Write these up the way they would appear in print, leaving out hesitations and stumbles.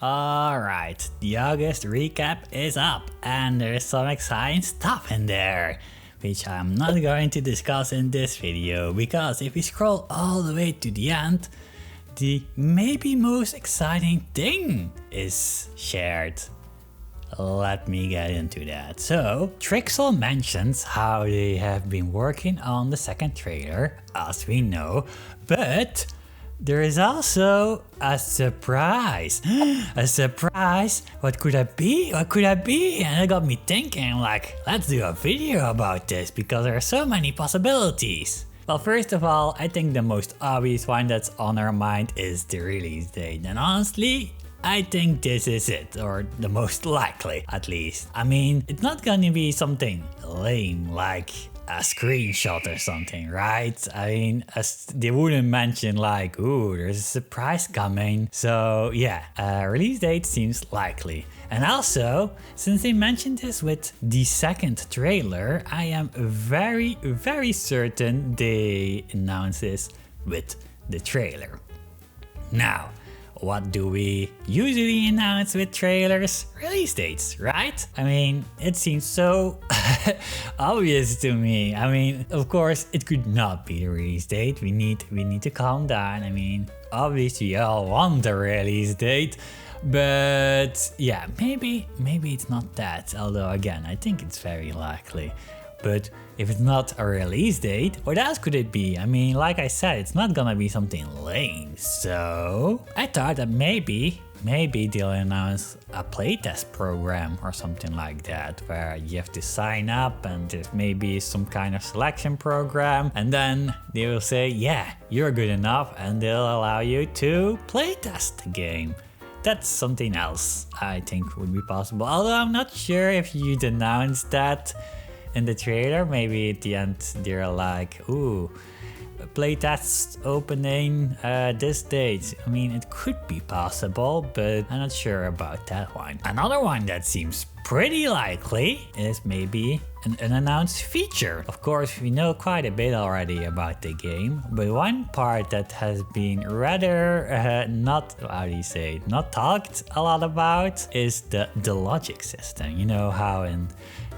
Alright, the August recap is up and there's some exciting stuff in there, which I'm not going to discuss in this video, because if we scroll all the way to the end, the maybe most exciting thing is shared. Let me get into that. So, Trixel mentions how they have been working on the second trailer, as we know, but there is also a surprise. A surprise? What could that be? What could that be? And it got me thinking, like, let's do a video about this because there are so many possibilities. Well, first of all, I think the most obvious one that's on our mind is the release date. And honestly, I think this is it, or the most likely, at least. I mean, it's not gonna be something lame like a screenshot or something, right? I mean, they wouldn't mention like, ooh, there's a surprise coming. So yeah, release date seems likely. And also, since they mentioned this with the second trailer, I am very, very certain they announce this with the trailer. Now, what do we usually announce with trailers? Release dates, right? I mean, it seems so obvious to me. I mean, of course, it could not be the release date. We need to calm down. I mean, obviously, you all want the release date, but yeah, maybe it's not that. Although again, I think it's very likely. But if it's not a release date, what else could it be? I mean, like I said, it's not gonna be something lame. So I thought that maybe they'll announce a playtest program or something like that, where you have to sign up and there's maybe some kind of selection program, and then they will say, yeah, you're good enough, and they'll allow you to playtest the game. That's something else I think would be possible. Although I'm not sure if you'd announce that in the trailer. Maybe at the end they're like, ooh, playtest opening this date. I mean, it could be possible, but I'm not sure about that one. Another one that seems pretty likely is maybe an unannounced feature. Of course, we know quite a bit already about the game, but one part that has been rather not talked a lot about is the logic system. You know how in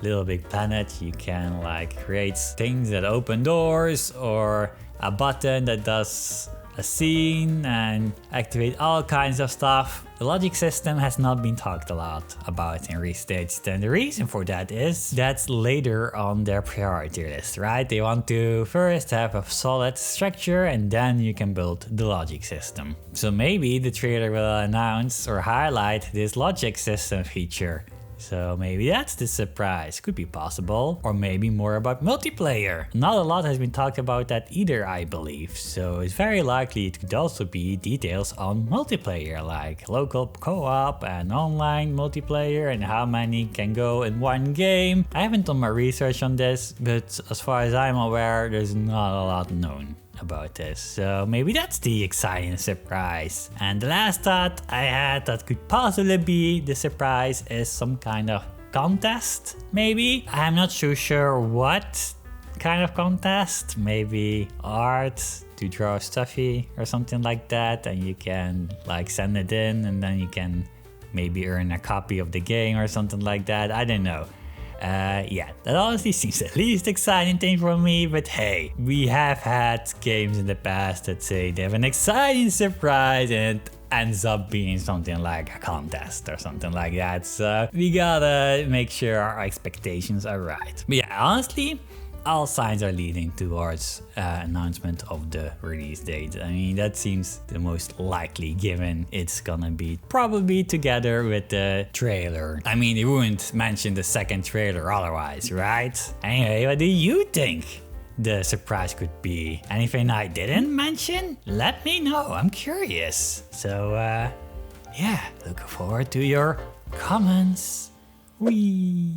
Little Big Planet you can like create things that open doors, or a button that does a scene and activate all kinds of stuff. The logic system has not been talked a lot about in Restitched, and the reason for that is that's later on their priority list, right? They want to first have a solid structure and then you can build the logic system. So maybe the trailer will announce or highlight this logic system feature. So maybe that's the surprise, could be possible. Or maybe more about multiplayer. Not a lot has been talked about that either, I believe. So it's very likely it could also be details on multiplayer, like local co-op and online multiplayer and how many can go in one game. I haven't done my research on this, but as far as I'm aware, there's not a lot known about this, so maybe that's the exciting surprise. And the last thought I had that could possibly be the surprise is some kind of contest, maybe. I'm not so sure what kind of contest. Maybe art to draw a stuffy or something like that, and you can like send it in and then you can maybe earn a copy of the game or something like that. I don't know. Yeah, that honestly seems the least exciting thing for me, but hey, we have had games in the past that say they have an exciting surprise and it ends up being something like a contest or something like that, so we gotta make sure our expectations are right. But yeah, honestly, all signs are leading towards announcement of the release date. I mean, that seems the most likely, given it's gonna be probably together with the trailer. I mean, they wouldn't mention the second trailer otherwise, right? Anyway, what do you think the surprise could be? Anything I didn't mention? Let me know, I'm curious. So yeah, looking forward to your comments. Wee.